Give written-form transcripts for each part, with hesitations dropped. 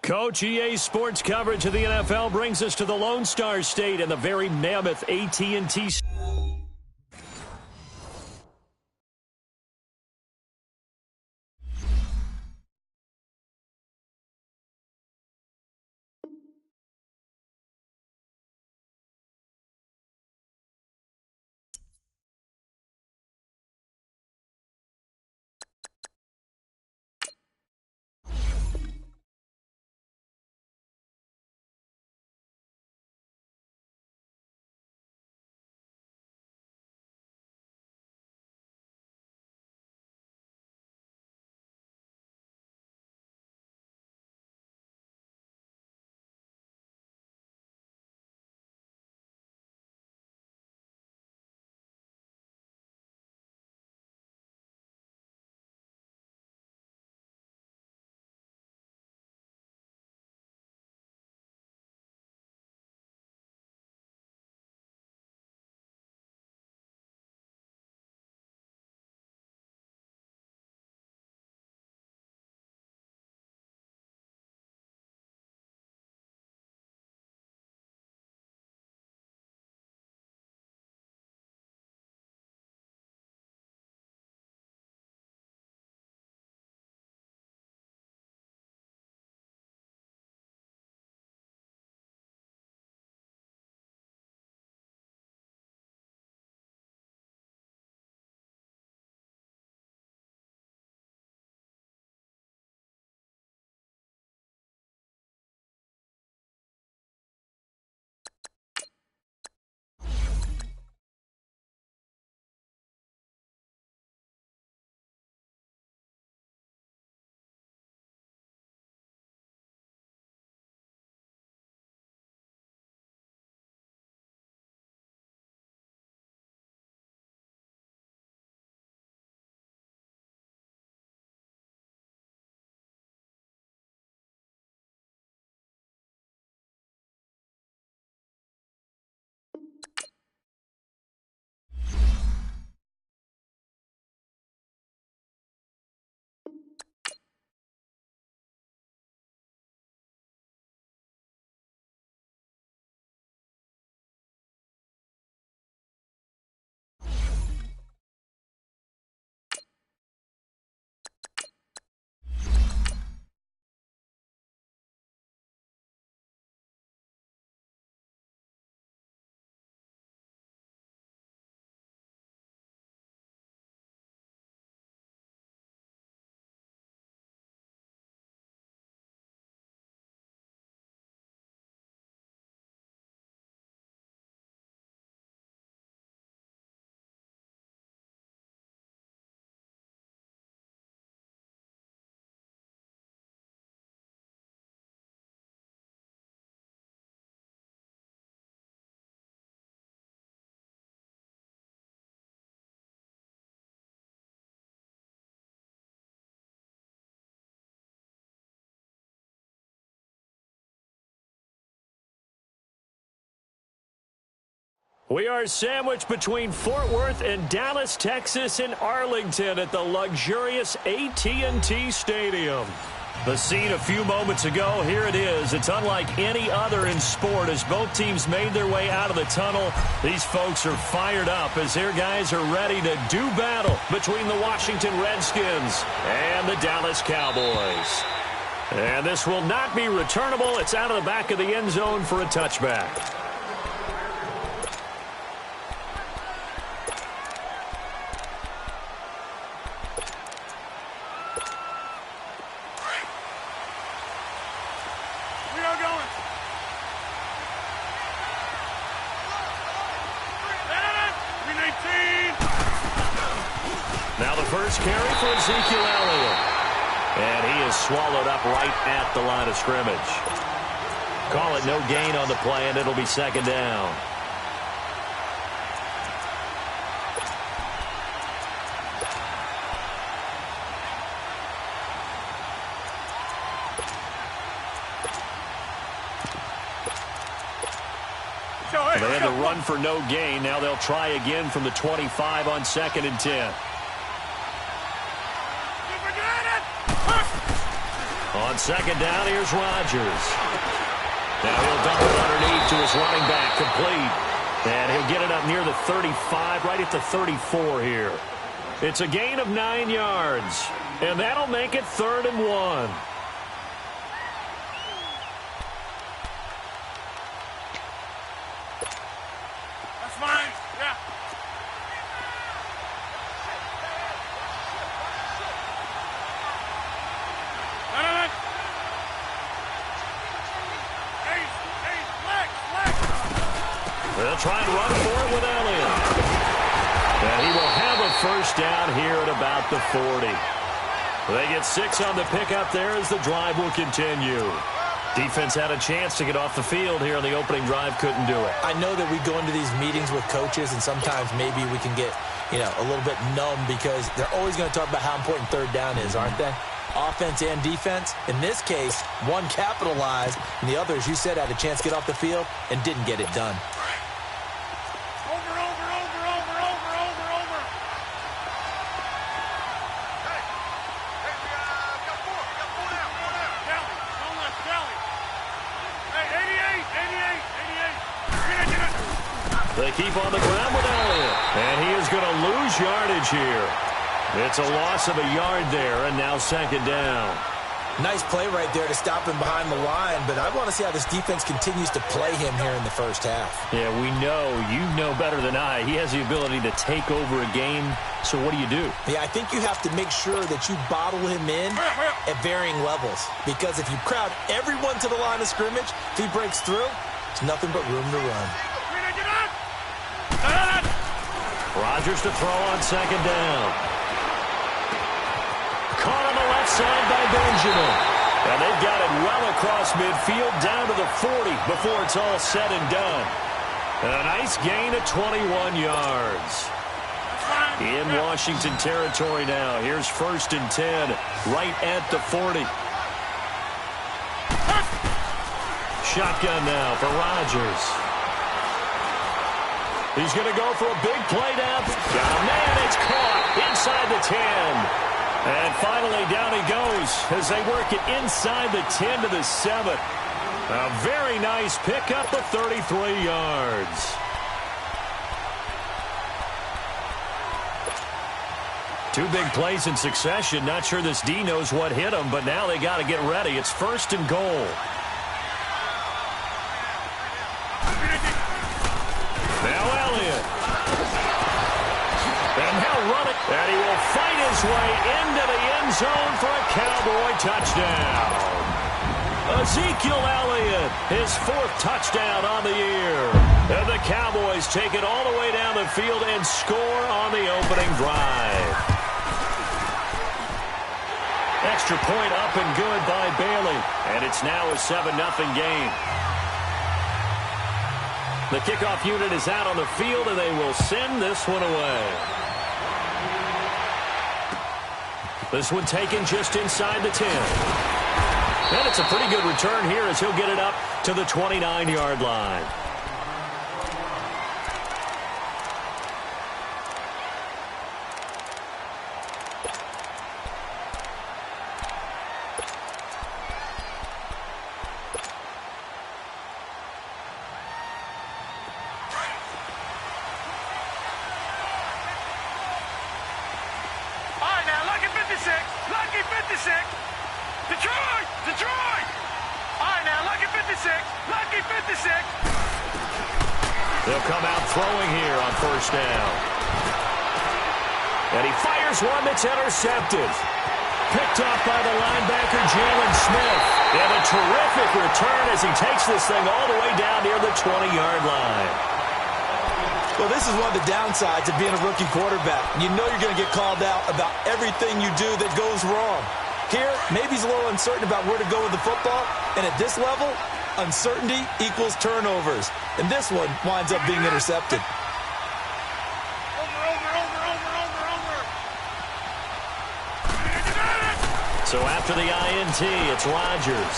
Coach, EA Sports coverage of the NFL brings us to the Lone Star State and the very mammoth AT&T. We are sandwiched between Fort Worth and Dallas, Texas, and Arlington at the luxurious AT&T Stadium. The scene a few moments ago, here it is. It's unlike any other in sport as both teams made their way out of the tunnel. These folks are fired up as their guys are ready to do battle between the Washington Redskins and the Dallas Cowboys. And this will not be returnable. It's out of the back of the end zone for a touchback. Now the first carry for Ezekiel Elliott. And he is swallowed up right at the line of scrimmage. Call it no gain on the play, and it'll be second down. They had to run for no gain. Now they'll try again from the 25 on 2nd and 10. On second down, here's Rodgers. Now he'll dump it underneath to his running back, complete. And he'll get it up near the 35, right at the 34 here. It's a gain of 9 yards, and that'll make it 3rd and 1. That's mine, yeah. They'll try and run for it with Elliott. And he will have a first down here at about the 40. They get 6 on the pickup there as the drive will continue. Defense had a chance to get off the field here on the opening drive, couldn't do it. I know that we go into these meetings with coaches, and sometimes maybe we can get, a little bit numb because they're always going to talk about how important 3rd down is, aren't they? Offense and defense. In this case, one capitalized, and the other, as you said, had a chance to get off the field and didn't get it done. They keep on the ground with Elliott, and he is going to lose yardage here. It's a loss of a yard there, and now 2nd down. Nice play right there to stop him behind the line, but I want to see how this defense continues to play him here in the first half. Yeah, you know better than I. He has the ability to take over a game, so what do? Yeah, I think you have to make sure that you bottle him in at varying levels, because if you crowd everyone to the line of scrimmage, if he breaks through, it's nothing but room to run. Rodgers to throw on 2nd down. Caught on the left side by Benjamin. And they've got it well across midfield down to the 40 before it's all said and done. A nice gain of 21 yards. In Washington territory now. Here's 1st and 10 right at the 40. Shotgun now for Rodgers. He's going to go for a big play down. Got a man, it's caught inside the 10. And finally down he goes as they work it inside the 10 to the 7. A very nice pickup of 33 yards. Two big plays in succession. Not sure this D knows what hit him, but now they got to get ready. It's 1st and goal. And he will fight his way into the end zone for a Cowboy touchdown. Ezekiel Elliott, his 4th touchdown on the year. And the Cowboys take it all the way down the field and score on the opening drive. Extra point up and good by Bailey. And it's now a 7-0 game. The kickoff unit is out on the field, and they will send this one away. This one taken just inside the 10. And it's a pretty good return here as he'll get it up to the 29-yard line. Lucky 56. Detroit! Detroit! All right, now, Lucky 56. Lucky 56. They'll come out throwing here on 1st down. And he fires one that's intercepted. Picked off by the linebacker, Jalen Smith. And a terrific return as he takes this thing all the way down near the 20-yard line. Well, this is one of the downsides of being a rookie quarterback. You know you're going to get called out about everything you do that goes wrong. Here, maybe he's a little uncertain about where to go with the football. And at this level, uncertainty equals turnovers. And this one winds up being intercepted. So after the INT, it's Rodgers.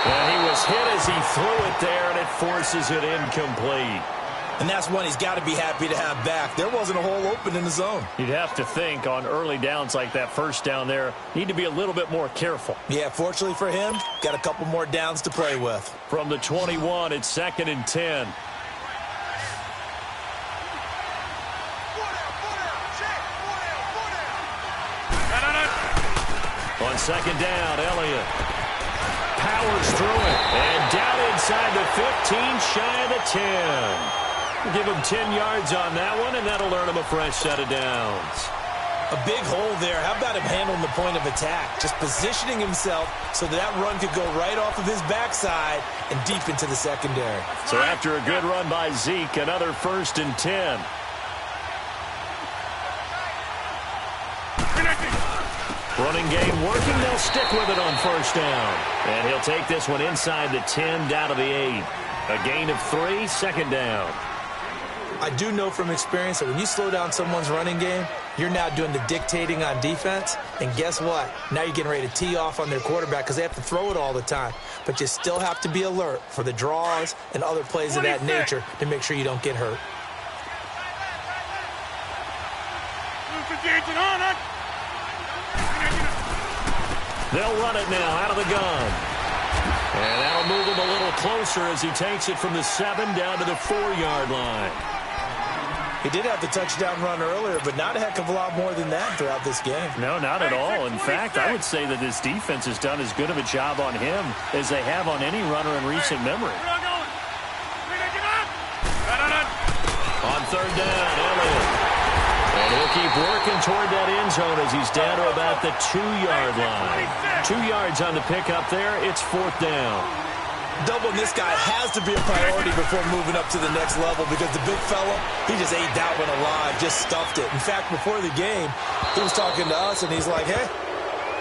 And he was hit as he threw it there, and it forces it incomplete. And that's one he's got to be happy to have back. There wasn't a hole open in the zone. You'd have to think on early downs like that first down there, need to be a little bit more careful. Yeah, fortunately for him, got a couple more downs to play with. From the 21, it's 2nd and 10. On 2nd down, Elliott powers through it. And down inside the 15, shy of the 10. Give him 10 yards on that one, and that'll earn him a fresh set of downs. A big hole there. How about him handling the point of attack? Just positioning himself so that run could go right off of his backside and deep into the secondary. So after a good run by Zeke, another 1st and 10. Running game working. They'll stick with it on 1st down. And he'll take this one inside the 10, down to the 8. A gain of 3, 2nd down. I do know from experience that when you slow down someone's running game, you're now doing the dictating on defense. And guess what? Now you're getting ready to tee off on their quarterback because they have to throw it all the time. But you still have to be alert for the draws and other plays of that nature to make sure you don't get hurt. They'll run it now out of the gun. And that'll move him a little closer as he takes it from the 7 down to the 4-yard line. He did have the touchdown run earlier, but not a heck of a lot more than that throughout this game. No, not at all. In fact, I would say that this defense has done as good of a job on him as they have on any runner in recent memory. On 3rd down, Elliott. And he'll keep working toward that end zone as he's down to about the 2-yard line. 2 yards on the pickup there. It's 4th down. Doubling this guy has to be a priority before moving up to the next level because the big fella, he just ate that one alive, just stuffed it. In fact, before the game, he was talking to us, and he's like, hey,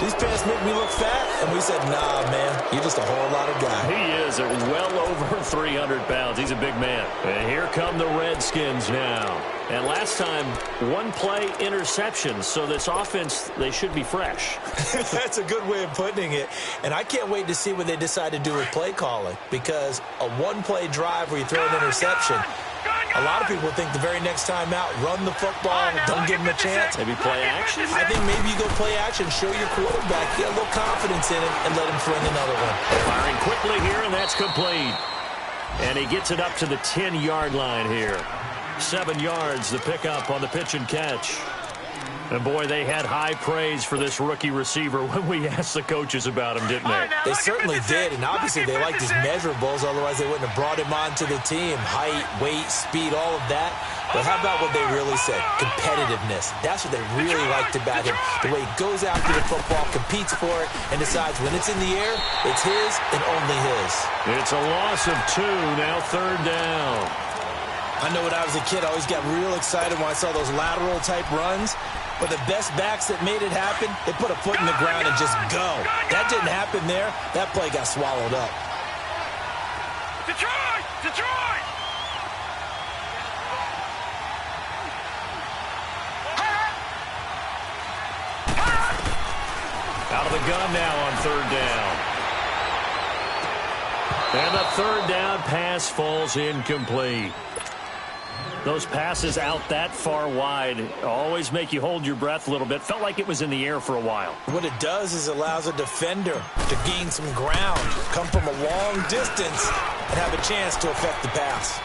these pants make me look fat. And we said, nah, man, you're just a whole lot of guy. He is at well over 300 pounds. He's a big man. And here come the Redskins now. And last time, 1-play interception. So this offense, they should be fresh. That's a good way of putting it. And I can't wait to see what they decide to do with play calling. Because a 1-play drive where you throw an interception, a lot of people think the very next time out, run the football, don't give him a chance. Maybe play action? I think maybe you go play action, show your quarterback, get a little confidence in him, and let him fling another one. Firing quickly here, and that's complete. And he gets it up to the 10-yard line here. 7 yards, the pickup on the pitch and catch. And, boy, they had high praise for this rookie receiver when we asked the coaches about him, didn't they? They certainly did, and obviously they liked his measurables. Otherwise, they wouldn't have brought him onto the team. Height, weight, speed, all of that. But how about what they really said? Competitiveness. That's what they really liked about him. The way he goes after the football, competes for it, and decides when it's in the air, it's his and only his. It's a loss of 2, now 3rd down. I know when I was a kid, I always got real excited when I saw those lateral-type runs. But the best backs that made it happen, they put a foot in the ground and just go. That didn't happen there. That play got swallowed up. Detroit! Detroit! Out of the gun now on 3rd down. And the 3rd down pass falls incomplete. Those passes out that far wide always make you hold your breath a little bit. Felt like it was in the air for a while. What it does is allows a defender to gain some ground, come from a long distance, and have a chance to affect the pass.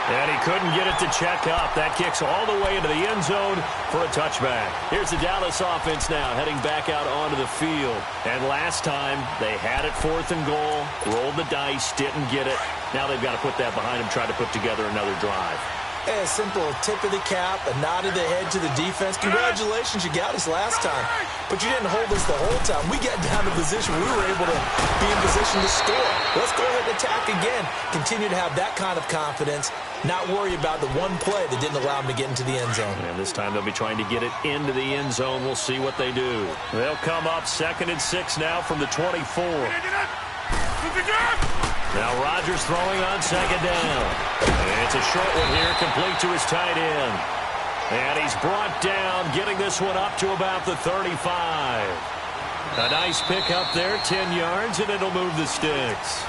And he couldn't get it to check up. That kicks all the way into the end zone for a touchback. Here's the Dallas offense now heading back out onto the field. And last time they had it 4th and goal, rolled the dice, didn't get it. Now they've got to put that behind them, try to put together another drive. A simple tip of the cap, a nod of the head to the defense. Congratulations, you got us last time. But you didn't hold us the whole time. We got down to position. We were able to be in position to score. Let's go ahead and attack again. Continue to have that kind of confidence. Not worry about the one play that didn't allow them to get into the end zone. And this time they'll be trying to get it into the end zone. We'll see what they do. They'll come up 2nd and 6 now from the 24. Now Rodgers throwing on 2nd down. And it's a short one here, complete to his tight end. And he's brought down, getting this one up to about the 35. A nice pick up there, 10 yards, and it'll move the sticks.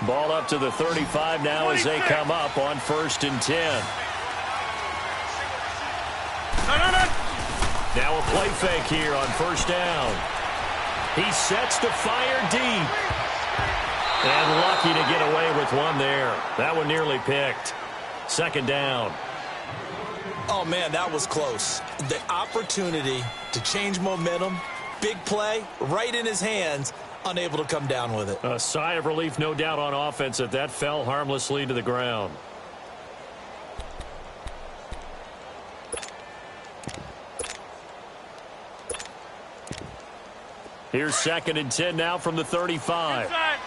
Ball up to the 35 now as they come up on 1st and 10. Now a play fake here on 1st down. He sets to fire deep. And lucky to get away with one there. That one nearly picked. 2nd down. Oh, man, that was close. The opportunity to change momentum, big play, right in his hands, unable to come down with it. A sigh of relief, no doubt, on offense that fell harmlessly to the ground. Here's 2nd and 10 now from the 35. Inside.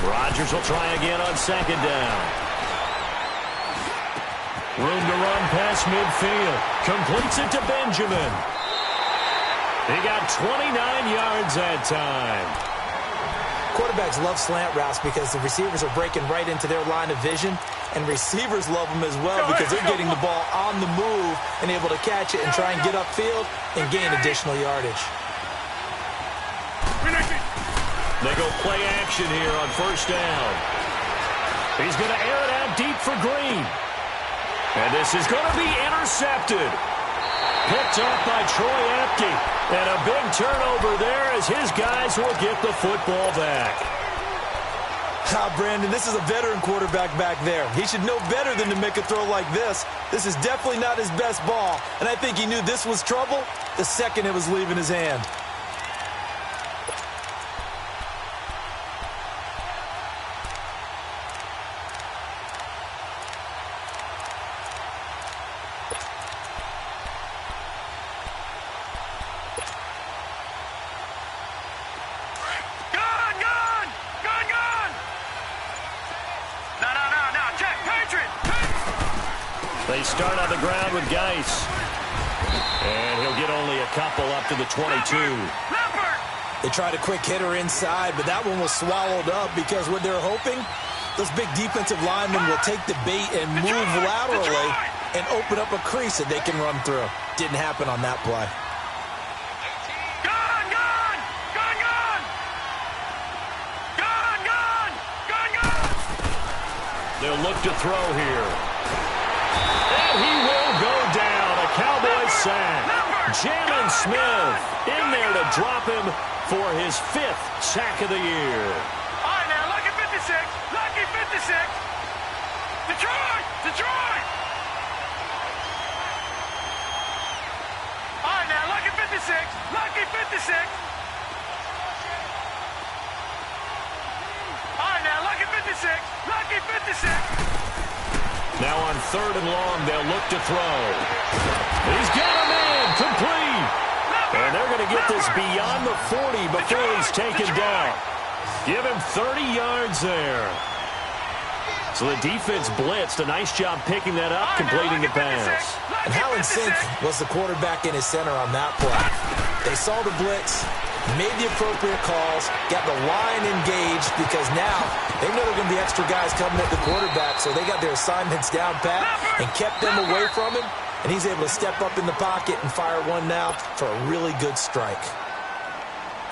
Rodgers will try again on 2nd down. Room to run past midfield. Completes it to Benjamin. He got 29 yards that time. Quarterbacks love slant routes because the receivers are breaking right into their line of vision, and receivers love them as well because they're getting the ball on the move and able to catch it and try and get upfield and gain additional yardage. They go play action here on 1st down. He's going to air it out deep for Green. And this is going to be intercepted. Picked off by Troy Apke. And a big turnover there as his guys will get the football back. Brandon, this is a veteran quarterback back there. He should know better than to make a throw like this. This is definitely not his best ball. And I think he knew this was trouble the second it was leaving his hand. They start on the ground with Geis. And he'll get only a couple up to the 22. They tried a quick hitter inside, but that one was swallowed up because what they're hoping, those big defensive linemen will take the bait and move laterally and open up a crease that they can run through. Didn't happen on that play. They'll look to throw here. And he will go down. A Cowboys sack. Jamin Smith in there to drop him for his 5th sack of the year. All right, now, lucky 56. Lucky 56. Detroit! Detroit! All right, now, lucky 56. Lucky 56. All right, now, lucky 56. Lucky 56. Now on 3rd and long, they'll look to throw. He's got a man complete. And they're going to get this beyond the 40 before he's taken down. Give him 30 yards there. So the defense blitzed. A nice job picking that up, completing the pass. And how in sync was the quarterback in his center on that play? They saw the blitz, made the appropriate calls, got the line engaged because now they know there are going to be extra guys coming at the quarterback, so they got their assignments down pat and kept them away from him, and he's able to step up in the pocket and fire one now for a really good strike.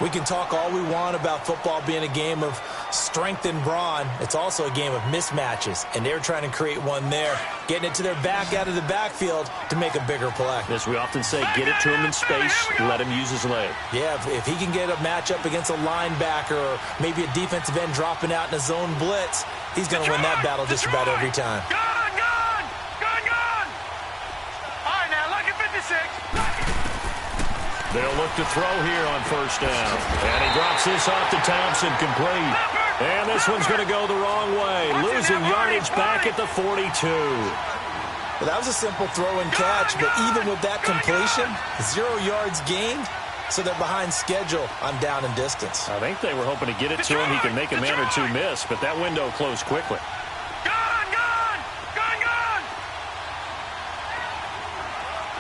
We can talk all we want about football being a game of strength and brawn. It's also a game of mismatches, and they're trying to create one there, getting it to their back out of the backfield to make a bigger play. As we often say, get it to him in space, let him use his leg. Yeah, if he can get a matchup against a linebacker or maybe a defensive end dropping out in a zone blitz, he's going to win that battle just about every time. Gun! All right, now, lucky 56. They'll look to throw here on 1st down. And he drops this off to Thompson, complete. And this one's going to go the wrong way, losing yardage back at the 42. Well, that was a simple throw and catch, but even with that completion, 0 yards gained, so they're behind schedule on down and distance. I think they were hoping to get it to him. He can make a man or two miss, but that window closed quickly.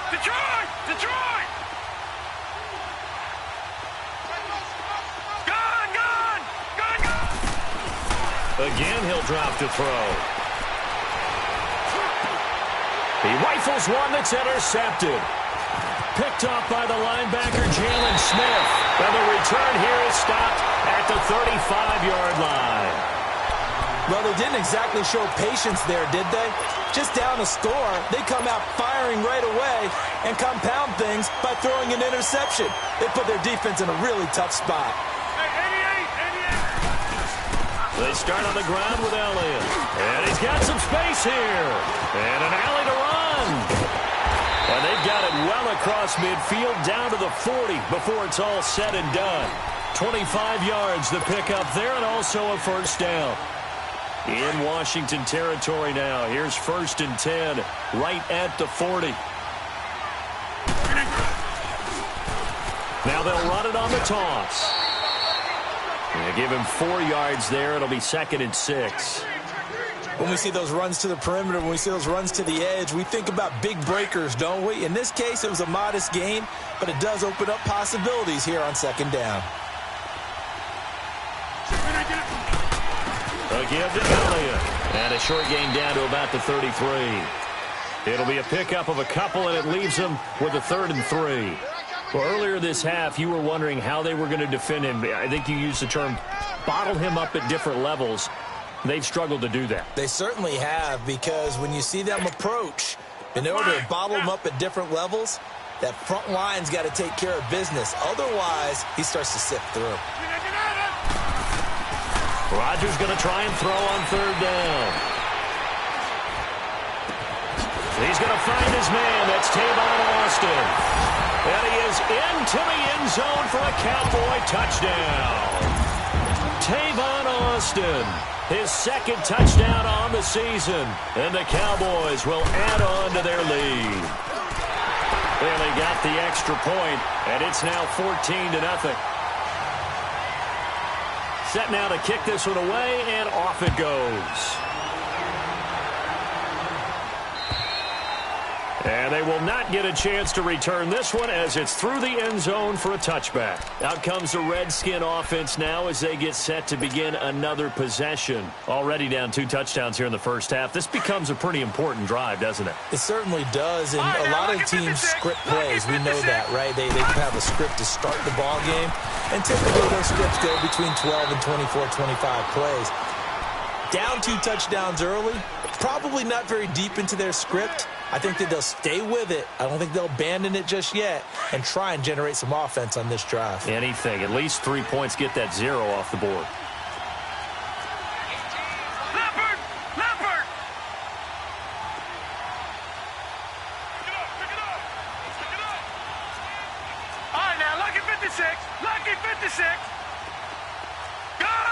Detroit! Detroit! Again, he'll drop to throw. He rifles one that's intercepted. picked off by the linebacker, Jalen Smith. And the return here is stopped at the 35-yard line. Well, they didn't exactly show patience there, did they? Just down a score, they come out firing right away and compound things by throwing an interception. They put their defense in a really tough spot. They start on the ground with Elliott. And he's got some space here. And an alley to run. And they've got it well across midfield down to the 40 before it's all said and done. 25 yards the pickup there and also a first down. In Washington territory now. Here's 1st and 10 right at the 40. Now they'll run it on the toss. They give him 4 yards there. It'll be 2nd and 6. When we see those runs to the perimeter, when we see those runs to the edge, we think about big breakers, don't we? In this case, it was a modest gain, but it does open up possibilities here on 2nd down. A give to Elliott. And a short gain down to about the 33. It'll be a pickup of a couple, and it leaves them with a 3rd and 3. Well, earlier this half, you were wondering how they were going to defend him. I think you used the term bottle him up at different levels. They've struggled to do that. They certainly have, because when you see them approach, in order to bottle him up at different levels, that front line's got to take care of business. Otherwise, he starts to sift through. Rodgers going to try and throw on 3rd down. He's going to find his man. That's Tavon Austin. And he is into the end zone for a Cowboy touchdown. Tavon Austin, his 2nd touchdown on the season. And the Cowboys will add on to their lead. Well, they got the extra point, and it's now 14-0. Set now to kick this one away, and off it goes. And they will not get a chance to return this one as it's through the end zone for a touchback. Out comes the Redskin offense now as they get set to begin another possession. Already down 2 touchdowns here in the first half. This becomes a pretty important drive, doesn't it? It certainly does, and a lot of teams script plays. We know that, right? They have a script to start the ball game, and typically those scripts go between 12 and 24, 25 plays. Down 2 touchdowns early, probably not very deep into their script. I think that they'll stay with it. I don't think they'll abandon it just yet and try and generate some offense on this drive. Anything. At least 3 points, get that 0 off the board. Leopard! Leopard! Pick it up! All right, now, lucky 56. Lucky 56. Gone!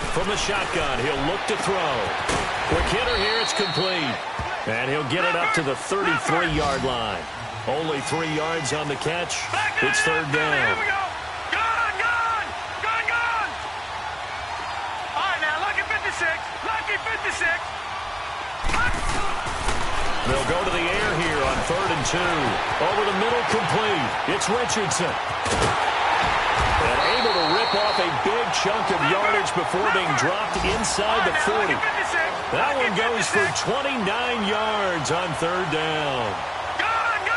From the shotgun, he'll look to throw. Quick hitter here, it's complete. And he'll get it up to the 33-yard line. Only 3 yards on the catch. It's 3rd down. Here we go. Gone! All right, now, lucky 56. Lucky 56. They'll go to the air here on 3rd and 2. Over the middle, complete. It's Richardson. And able to rip off a big chunk of yardage before being dropped inside the 40. That one goes for 29 yards on 3rd down. Gone!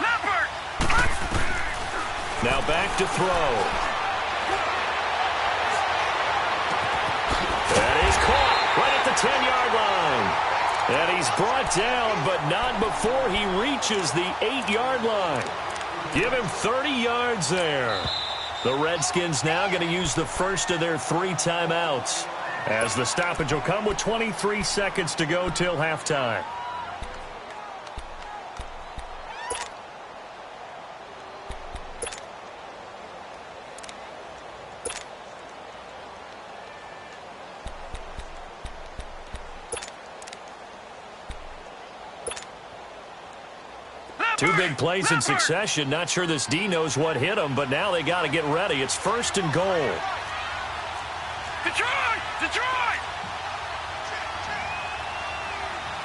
Leopard! Now back to throw. And he's caught right at the 10-yard line. And he's brought down, but not before he reaches the 8-yard line. Give him 30 yards there. The Redskins now going to use the first of their 3 timeouts, as the stoppage will come with 23 seconds to go till halftime. Two big plays in succession. Not sure this D knows what hit him, but now they got to get ready. It's 1st and goal. Detroit!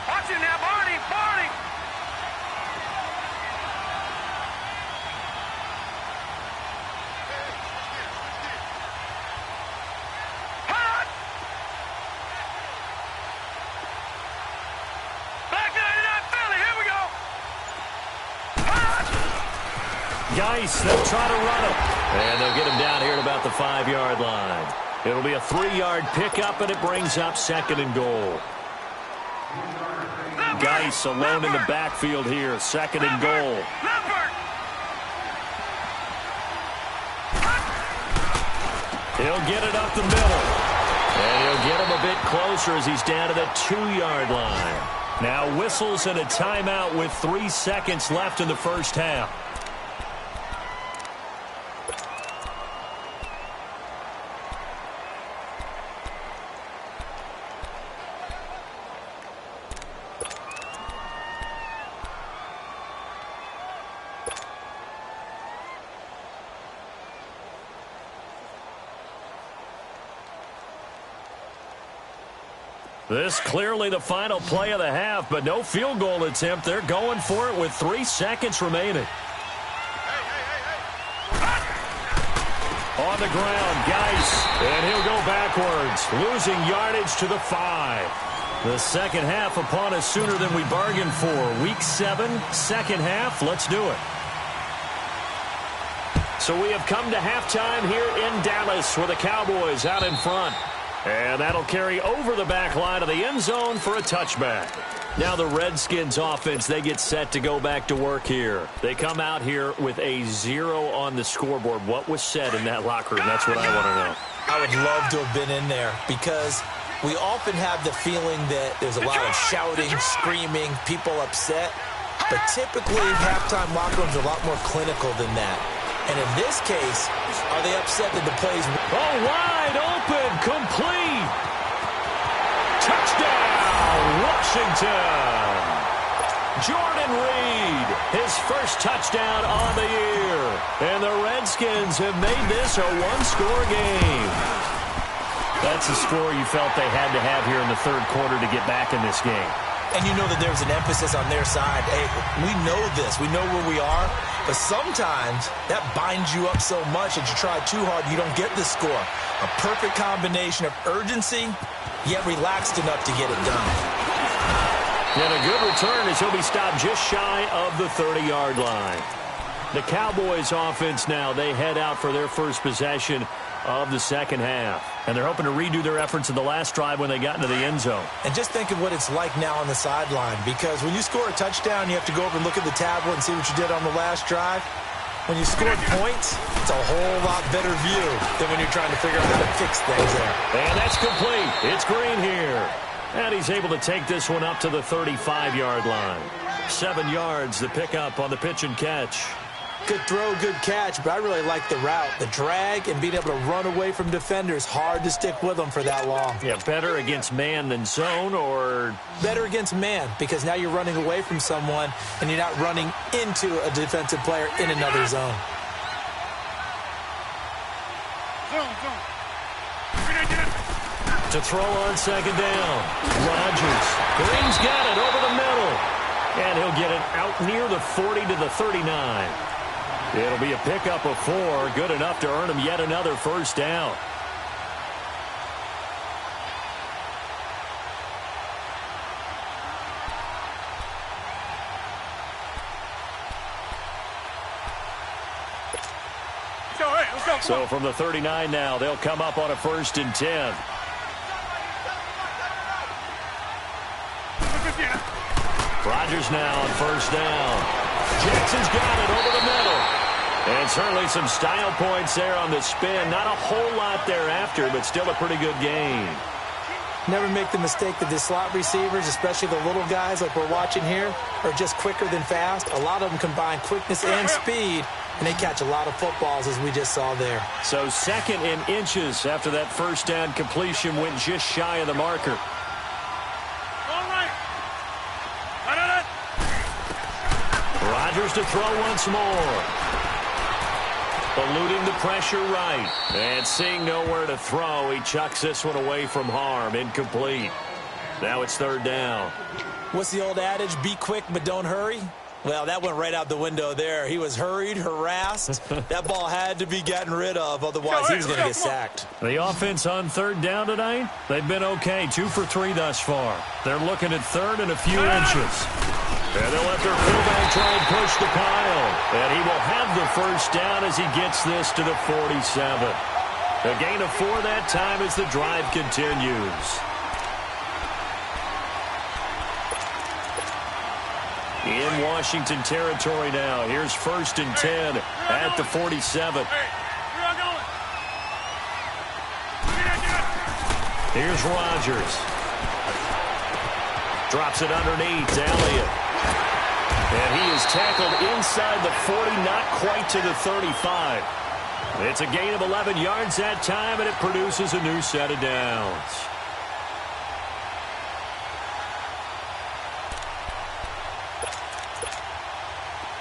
Watch it now, Barney! Geis, they'll try to run him. And they'll get him down here at about the 5-yard line. It'll be a 3-yard pickup, and it brings up 2nd and goal. Geis alone in the backfield here. 2nd and goal. He'll get it up the middle. And he'll get him a bit closer as he's down to the 2-yard line. Now whistles and a timeout with 3 seconds left in the first half. This clearly the final play of the half, but no field goal attempt. They're going for it with 3 seconds remaining. On the ground, Geis, and he'll go backwards, losing yardage to the 5. The second half upon us sooner than we bargained for. Week 7, second half. Let's do it. So we have come to halftime here in Dallas with the Cowboys out in front. And that'll carry over the back line of the end zone for a touchback. Now the Redskins offense, they get set to go back to work here. They come out here with a 0 on the scoreboard. What was said in that locker room? That's what I want to know. I would love to have been in there because we often have the feeling that there's a lot of shouting, screaming, people upset. But typically, halftime locker rooms are a lot more clinical than that. And in this case, are they upset that the plays... Oh, wide open, complete. Touchdown, Washington. Jordan Reed, his first touchdown on the year. And the Redskins have made this a one-score game. That's a score you felt they had to have here in the third quarter to get back in this game. And you know that there's an emphasis on their side. Hey, we know this. We know where we are. But sometimes that binds you up so much that you try too hard, you don't get the score. A perfect combination of urgency, yet relaxed enough to get it done. And a good return as he'll be stopped just shy of the 30-yard line. The Cowboys offense now, they head out for their first possession of the second half. And they're hoping to redo their efforts in the last drive when they got into the end zone. And just think of what it's like now on the sideline, because when you score a touchdown, you have to go over and look at the tablet and see what you did on the last drive. When you scored points, it's a whole lot better view than when you're trying to figure out how to fix things there. And that's complete. It's Green here. And he's able to take this one up to the 35-yard line. 7 yards, the pickup on the pitch and catch. Good throw, good catch, but I really like the route. The drag and being able to run away from defenders, hard to stick with them for that long. Yeah, better against man than zone, or? Better against man, because now you're running away from someone and you're not running into a defensive player in another zone. To throw on second down. Rodgers. Green's got it over the middle. And he'll get it out near the 40 to the 39. It'll be a pickup of 4, good enough to earn him yet another first down. So from the 39 now, they'll come up on a 1st and 10. Rodgers now on 1st down. Jackson's got it over the middle. And certainly some style points there on the spin. Not a whole lot thereafter, but still a pretty good game. Never make the mistake that the slot receivers, especially the little guys like we're watching here, are just quicker than fast. A lot of them combine quickness and speed, and they catch a lot of footballs, as we just saw there. So 2nd in inches after that first down completion went just shy of the marker. Rodgers to throw once more. Eluding the pressure right. And seeing nowhere to throw, he chucks this one away from harm. Incomplete. Now it's 3rd down. What's the old adage? Be quick, but don't hurry? Well, that went right out the window there. He was hurried, harassed. That ball had to be gotten rid of, otherwise he was going to get sacked. The offense on 3rd down tonight, they've been okay. 2 for 3 thus far. They're looking at 3rd and a few inches. And they'll let their fullback try and push the pile. And he will have the first down as he gets this to the 47. A gain of 4 that time as the drive continues. In Washington territory now. Here's 1st and 10 at the 47. Here's Rodgers. Drops it underneath to Elliott. And he is tackled inside the 40, not quite to the 35. It's a gain of 11 yards that time, and it produces a new set of downs.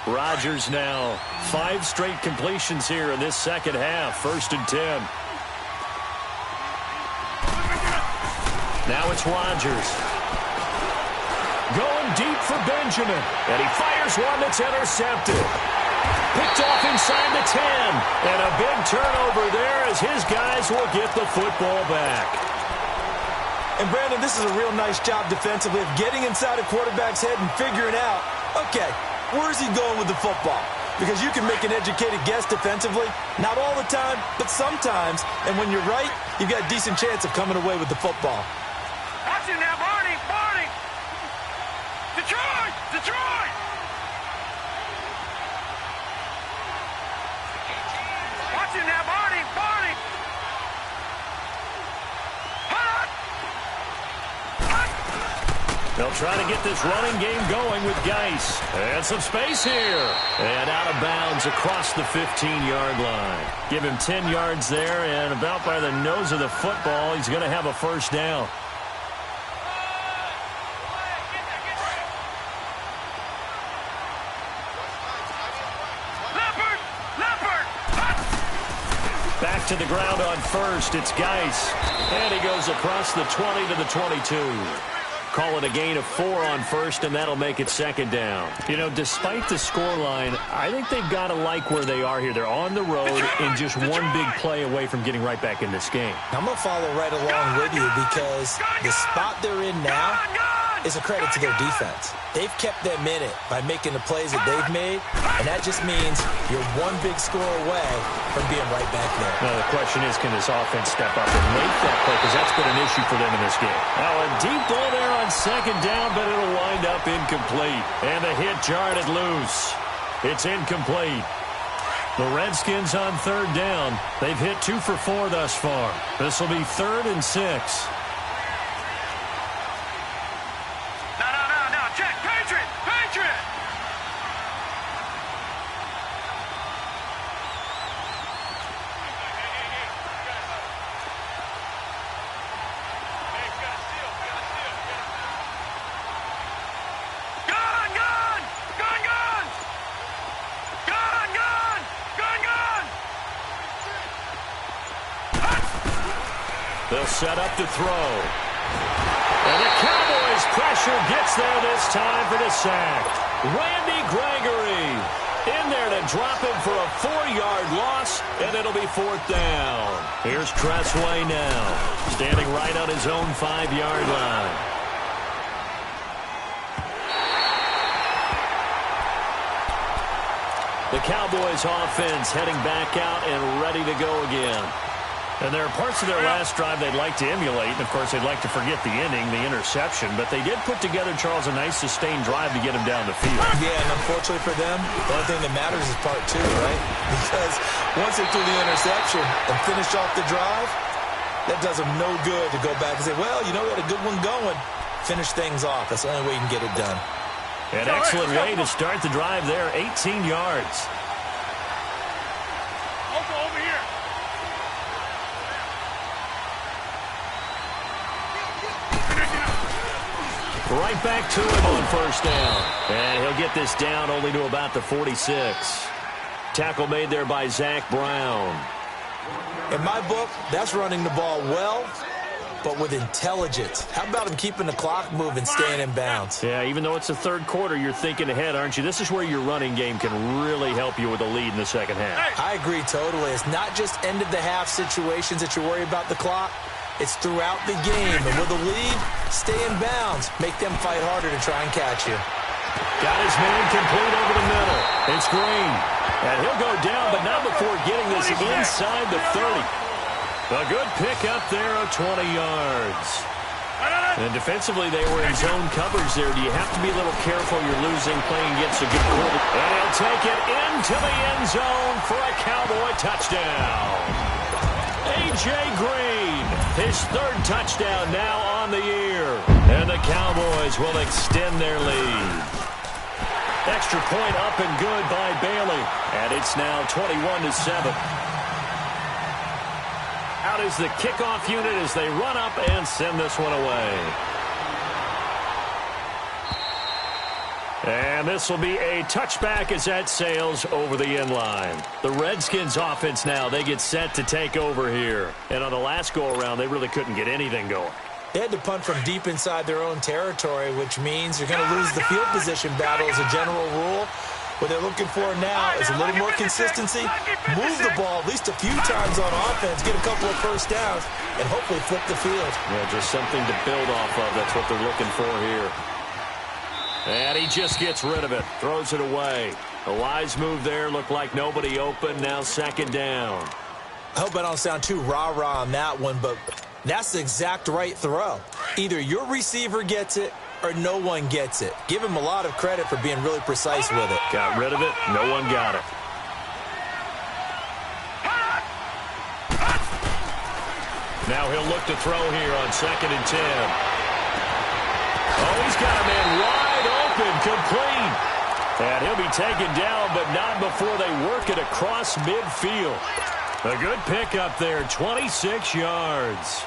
Rodgers now 5 straight completions here in this second half. 1st and 10. Now it's Rodgers. Going deep for Benjamin. And he fires one that's intercepted. Picked off inside the 10. And a big turnover there as his guys will get the football back. And, Brandon, this is a real nice job defensively of getting inside a quarterback's head and figuring out, okay, where's he going with the football? Because you can make an educated guess defensively. Not all the time, but sometimes. And when you're right, you've got a decent chance of coming away with the football. Watch it now, Barney! Barney! Detroit! Detroit! Watch it now, Barney! Barney! They'll try to get this running game going with Geis. And some space here. And out of bounds across the 15-yard line. Give him 10 yards there, and about by the nose of the football, he's going to have a first down. Back to the ground on 1st. It's Geis. And he goes across the 20 to the 22. Call it a gain of 4 on 1st, and that'll make it 2nd down. You know, despite the scoreline, I think they've got to like where they are here. They're on the road and just one big play away from getting right back in this game. I'm going to follow right along with you because the spot they're in now is a credit to their defense. They've kept them in it by making the plays that they've made, and that just means you're one big score away from being right back there. Now, the question is, can this offense step up and make that play? Because that's been an issue for them in this game. Now, a deep ball there on 2nd down, but it'll wind up incomplete. And the hit jarred it loose. It's incomplete. The Redskins on 3rd down. They've hit 2 for 4 thus far. This will be 3rd and 6. They'll set up to throw. And the Cowboys' pressure gets there this time for the sack. Randy Gregory in there to drop him for a 4-yard loss, and it'll be 4th down. Here's Tressway now, standing right on his own 5-yard line. The Cowboys' offense heading back out and ready to go again. And there are parts of their last drive they'd like to emulate. And, of course, they'd like to forget the inning, the interception. But they did put together, Charles, a nice sustained drive to get him down the field. Yeah, and unfortunately for them, the only thing that matters is part 2, right? Because once they threw the interception and finished off the drive, that does them no good to go back and say, well, you know, we had a good one going. Finish things off. That's the only way you can get it done. An excellent way to start the drive there, 18 yards. Over here. Right back to him on 1st down. And he'll get this down only to about the 46. Tackle made there by Zach Brown. In my book, that's running the ball well, but with intelligence. How about him keeping the clock moving, staying in bounds? Yeah, even though it's the 3rd quarter, you're thinking ahead, aren't you? This is where your running game can really help you with a lead in the 2nd half. I agree totally. It's not just end-of-the-half situations that you worry about the clock. It's throughout the game. And with a lead, stay in bounds. Make them fight harder to try and catch you. Got his man complete over the middle. It's Green. And he'll go down, but not before getting this inside the 30. A good pickup there of 20 yards. And defensively, they were in zone coverage there. Do you have to be a little careful? You're losing playing against a good quarterback. And he'll take it into the end zone for a Cowboy touchdown. A.J. Green, his third touchdown now on the year. And the Cowboys will extend their lead. Extra point up and good by Bailey. And it's now 21-7. Out is the kickoff unit as they run up and send this one away. And this will be a touchback as that sails over the end line. The Redskins offense now, they get set to take over here. And on the last go-around, they really couldn't get anything going. They had to punt from deep inside their own territory, which means you're going to lose the field position battle as a general rule. What they're looking for now is a little more consistency, move the ball at least a few times on offense, get a couple of first downs, and hopefully flip the field. Yeah, just something to build off of. That's what they're looking for here. And he just gets rid of it, throws it away. A wise move there, looked like nobody open, now second down. I hope I don't sound too rah-rah on that one, but that's the exact right throw. Either your receiver gets it or no one gets it. Give him a lot of credit for being really precise with it. Got rid of it. No one got it. Now he'll look to throw here on 2nd and 10. Oh, he's got a man wide open, complete. And he'll be taken down, but not before they work it across midfield. A good pickup there, 26 yards.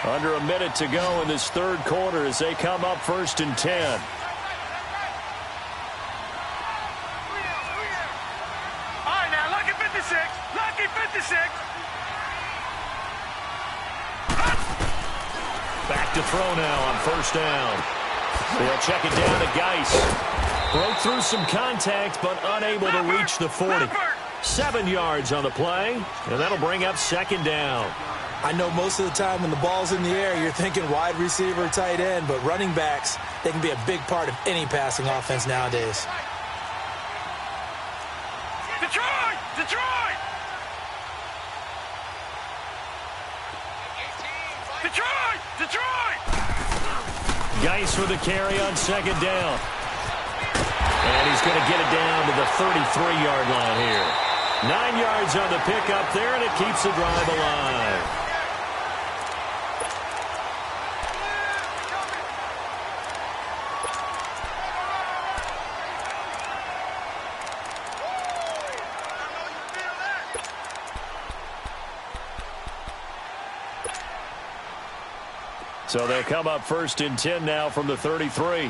Under a minute to go in this third quarter as they come up 1st and 10. All right, now, lucky 56. Lucky 56. Back to throw now on 1st down. They'll check it down to Geis. Broke through some contact, but unable to reach the 40. 7 yards on the play, and that'll bring up 2nd down. I know most of the time when the ball's in the air, you're thinking wide receiver, tight end, but running backs, they can be a big part of any passing offense nowadays. Detroit! Detroit! Detroit! Detroit! Geis with the carry on 2nd down. And he's going to get it down to the 33-yard line here. 9 yards on the pickup there, and it keeps the drive alive. So they'll come up 1st and 10 now from the 33.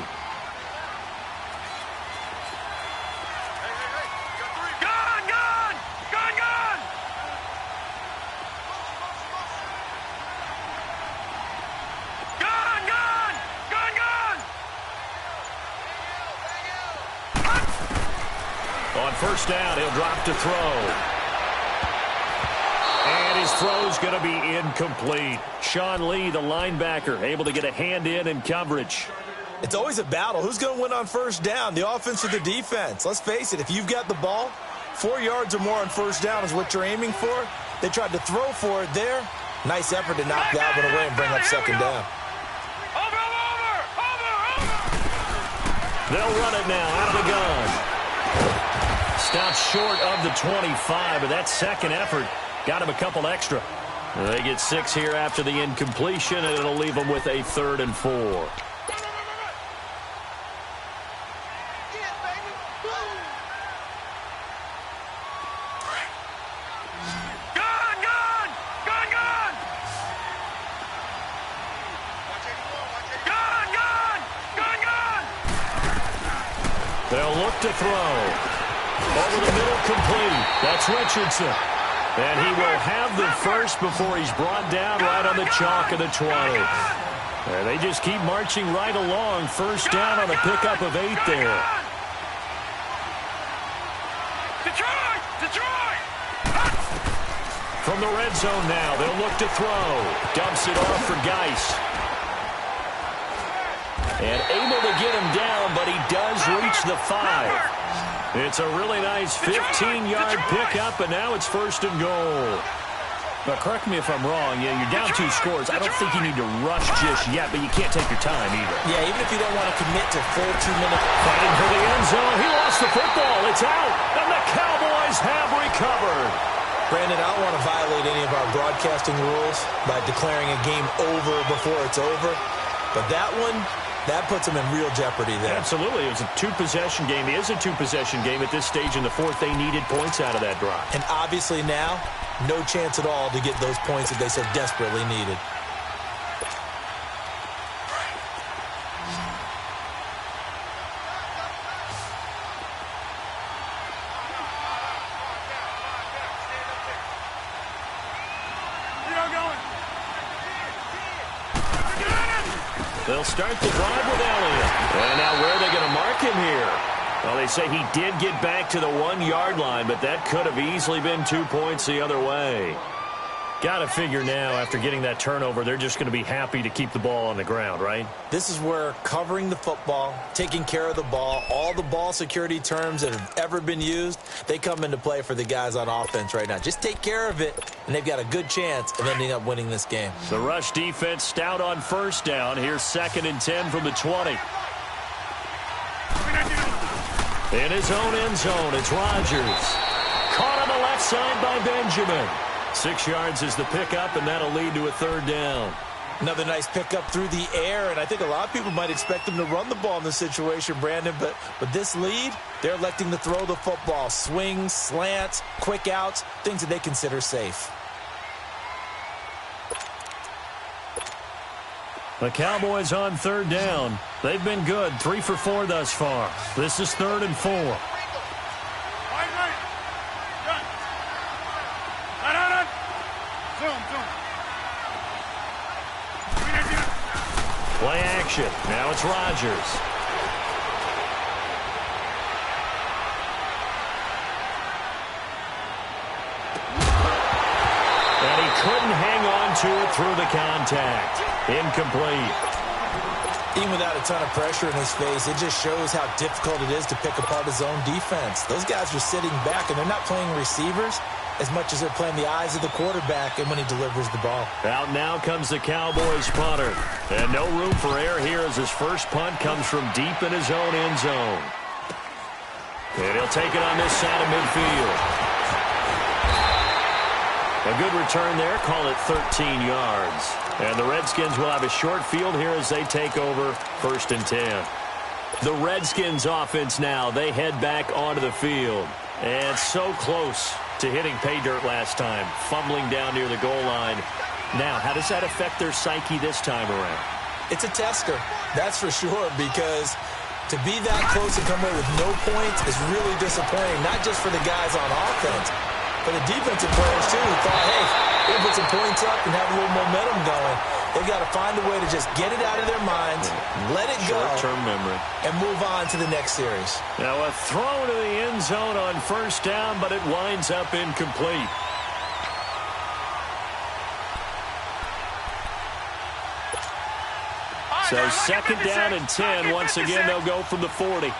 On 1st down, he'll drop to throw. And his throw's going to be incomplete. Sean Lee, the linebacker, able to get a hand in coverage. It's always a battle. Who's going to win on 1st down, the offense or the defense? Let's face it, if you've got the ball, 4 yards or more on 1st down is what you're aiming for. They tried to throw for it there. Nice effort to knock that one away and bring up 2nd down. They'll run it now out of the gun. Stopped short of the 25, but that second effort got him a couple extra. They get 6 here after the incompletion, and it'll leave them with a 3rd and 4. They'll look to throw. Over the middle, complete. That's Richardson. And he will have the first before he's brought down right on the chalk of the 20. And they just keep marching right along. 1st down on a pickup of 8 there. Detroit! Detroit! From the red zone now, they'll look to throw. Dumps it off for Geis. And able to get him down, but he does reach the 5. It's a really nice 15-yard pickup, and now it's 1st and goal. But correct me if I'm wrong, you're down 2 scores. I don't think you need to rush just yet, but you can't take your time either. Yeah, even if you don't want to commit to full 2 minutes. Fighting for the end zone. He lost the football. It's out, and the Cowboys have recovered. Brandon, I don't want to violate any of our broadcasting rules by declaring a game over before it's over, but that one, that puts them in real jeopardy there. Absolutely. It was a 2-possession game. It is a 2-possession game at this stage in the 4th. They needed points out of that drive. And obviously now, no chance at all to get those points that they so desperately needed. They'll start the drive with Elliott. And now where are they going to mark him here? Well, they say he did get back to the 1-yard line, but that could have easily been 2 points the other way. Got to figure now, after getting that turnover, they're just going to be happy to keep the ball on the ground, right? This is where covering the football, taking care of the ball, all the ball security terms that have ever been used, they come into play for the guys on offense right now. Just take care of it, and they've got a good chance of ending up winning this game. The rush defense stout on 1st down. Here's 2nd and 10 from the 20. In his own end zone, it's Rodgers. Caught on the left side by Benjamin. 6 yards is the pickup, and that'll lead to a 3rd down. Another nice pickup through the air, and I think a lot of people might expect them to run the ball in this situation, Brandon, but with this lead, they're electing to throw the football. Swings, slants, quick outs, things that they consider safe. The Cowboys on 3rd down. They've been good, 3 for 4 thus far. This is 3rd and 4. Play action. Now it's Rodgers. And he couldn't hang on to it through the contact. Incomplete. Even without a ton of pressure in his face, it just shows how difficult it is to pick apart his own defense. Those guys are sitting back, and they're not playing receivers as much as they're playing the eyes of the quarterback and when he delivers the ball. Out now comes the Cowboys punter. And no room for error here as his first punt comes from deep in his own end zone. And he'll take it on this side of midfield. A good return there. Call it 13 yards. And the Redskins will have a short field here as they take over 1st and 10. The Redskins offense now. They head back onto the field. And so close to hitting pay dirt last time, fumbling down near the goal line. Now, how does that affect their psyche this time around? It's a tester, that's for sure, because to be that close and come away with no points is really disappointing, not just for the guys on offense, but the defensive players, too, who thought, hey, we'll put some points up and have a little momentum going. They've got to find a way to just get it out of their minds, let it go, short-term memory, and move on to the next series. Now a throw to the end zone on 1st down, but it winds up incomplete. So 2nd down and 10. Once again, they'll go from the 40.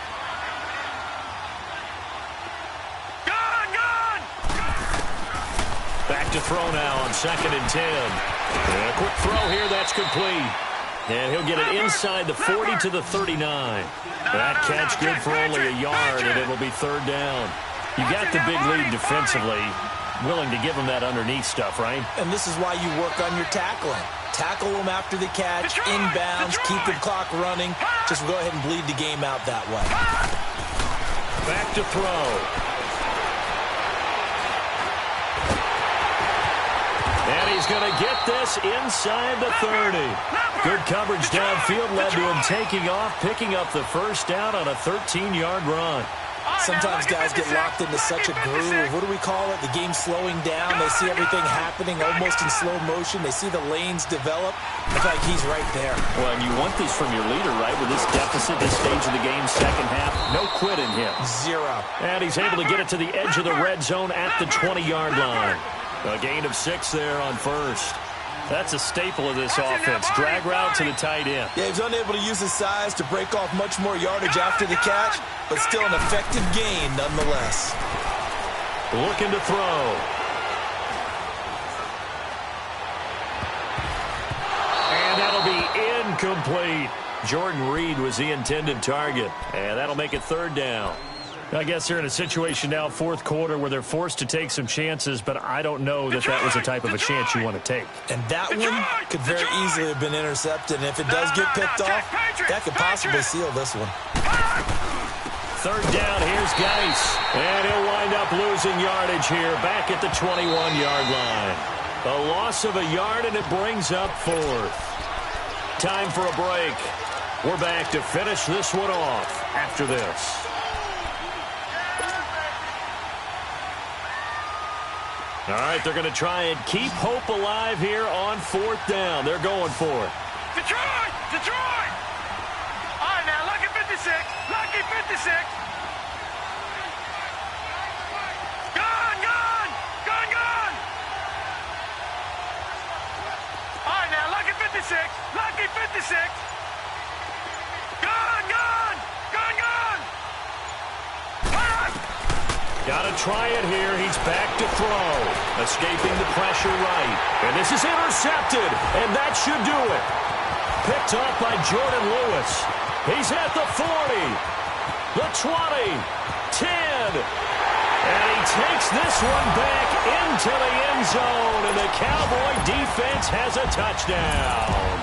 Back to throw now on 2nd and 10. And a quick throw here, that's complete. And he'll get it inside the 40 to the 39. That catch good for only a yard, and it'll be 3rd down. You got the big lead defensively, willing to give them that underneath stuff, right? And this is why you work on your tackling. Tackle them after the catch, inbounds, keep the clock running. Just go ahead and bleed the game out that way. Back to throw. And he's going to get this inside the 30. Good coverage downfield led to him taking off, picking up the 1st down on a 13-yard run. Sometimes guys get locked into such a groove. What do we call it? The game slowing down. They see everything happening almost in slow motion. They see the lanes develop. I feel like he's right there. Well, and you want this from your leader, right? With this deficit, this stage of the game, 2nd half, no quit in him. 0. And he's able to get it to the edge of the red zone at the 20-yard line. A gain of 6 there on 1st. That's a staple of this offense. Drag route to the tight end. Yeah, he's unable to use his size to break off much more yardage after the catch, but still an effective gain nonetheless. Looking to throw. And that'll be incomplete. Jordan Reed was the intended target. And that'll make it third down. I guess they're in a situation now, fourth quarter, where they're forced to take some chances, but I don't know that that was the type of a chance you want to take. And that one could very easily have been intercepted, and if it does get picked off, that could possibly seal this one. Third down, here's Geis. And he'll wind up losing yardage here, back at the 21-yard line. A loss of a yard, and it brings up fourth. Time for a break. We're back to finish this one off after this. All right, they're going to try and keep hope alive here on fourth down. They're going for it. Detroit! Detroit! All right, now, lucky 56. Lucky 56. Gone, gone! Gone, gone! All right, now, lucky 56. Lucky 56. Gone, gone! Gone, gone! Got to try it here. He's back to throw. Escaping the pressure right. And this is intercepted. And that should do it. Picked up by Jordan Lewis. He's at the 40. The 20. 10. And he takes this one back into the end zone. And the Cowboy defense has a touchdown.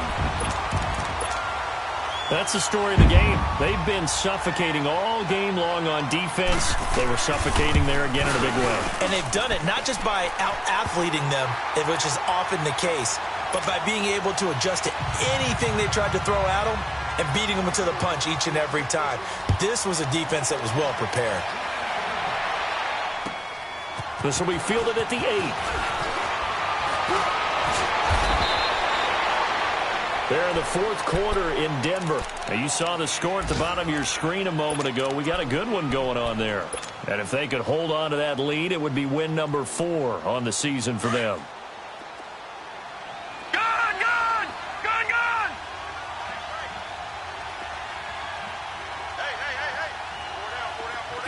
That's the story of the game. They've been suffocating all game long on defense. They were suffocating there again in a big way. And they've done it not just by out-athleting them, which is often the case, but by being able to adjust to anything they tried to throw at them and beating them into the punch each and every time. This was a defense that was well prepared. This will be fielded at the 8. There in the fourth quarter in Denver. Now, you saw the score at the bottom of your screen a moment ago. We got a good one going on there. And if they could hold on to that lead, it would be win number 4 on the season for them. Gone, gone! Gone, gone! Hey, hey, hey, hey!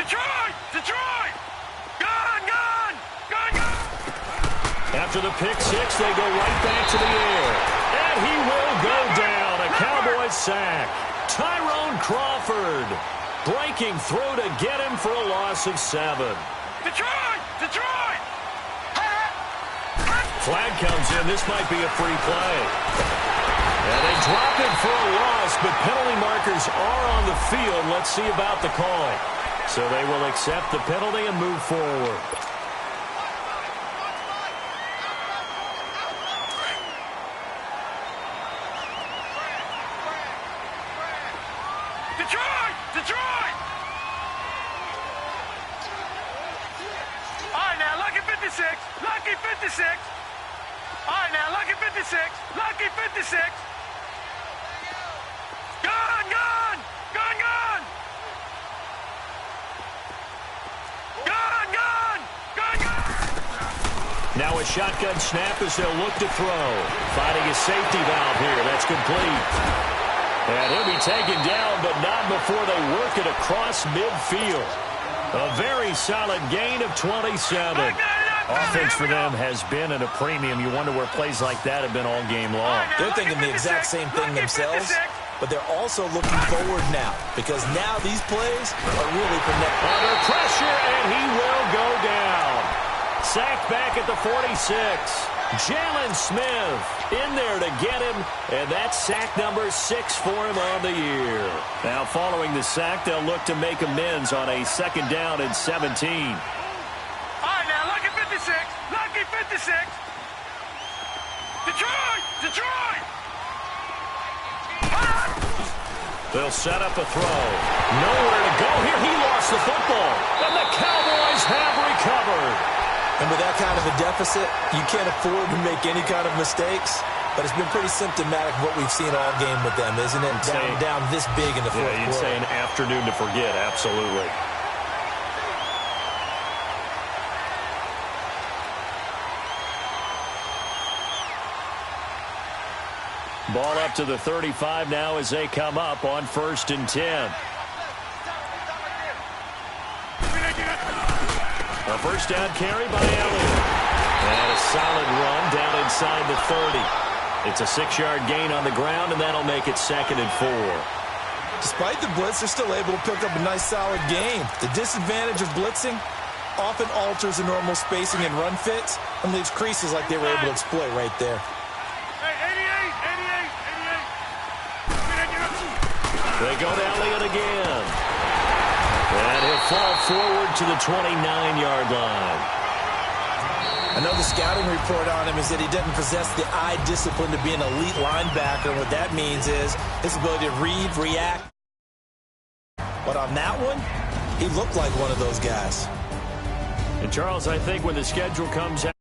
Detroit! Detroit! Gone, gone! Gone, gone! After the pick six, they go right back to the air. And he will go down. A Cowboy sack. Tyrone Crawford breaking through to get him for a loss of 7. Detroit! Detroit! Flag comes in. This might be a free play. And they drop it for a loss, but penalty markers are on the field. Let's see about the call. So they will accept the penalty and move forward. Detroit! Detroit! All right, now, lucky 56. Lucky 56. All right, now, lucky 56. Lucky 56. Gone, gone! Gone, gone! Gone, gone! Gone, gone! Now a shotgun snap as they'll look to throw. Finding a safety valve here. That's complete. And he'll be taken down, but not before they work it across midfield. A very solid gain of 27. Offense for them has been at a premium. You wonder where plays like that have been all game long. They're thinking the exact same thing themselves, but they're also looking forward now, because now these plays are really connected. Under pressure, and he will go down. Sacked back at the 46. Jalen Smith in there to get him, and that's sack number 6 for him on the year. Now, following the sack, they'll look to make amends on a second down and 17. All right, now, lucky 56. Lucky 56. Detroit! Detroit! They'll set up a throw. Nowhere to go here. He lost the football, and the Cowboys have recovered. And with that kind of a deficit, you can't afford to make any kind of mistakes. But it's been pretty symptomatic of what we've seen all game with them, isn't it? Down this big in the fourth quarter. You'd say an afternoon to forget, absolutely. Ball up to the 35 now as they come up on 1st and 10. A first down carry by Elliott. And a solid run down inside the 30. It's a 6-yard gain on the ground, and that'll make it 2nd and 4. Despite the blitz, they're still able to pick up a nice, solid gain. The disadvantage of blitzing often alters the normal spacing and run fits and leaves creases like they were able to exploit right there. They go to Elliott again. And he'll fall forward to the 29-yard line. I know the scouting report on him is that he doesn't possess the eye discipline to be an elite linebacker. And what that means is his ability to read, react. But on that one, he looked like one of those guys. And, Charles, I think when the schedule comes out,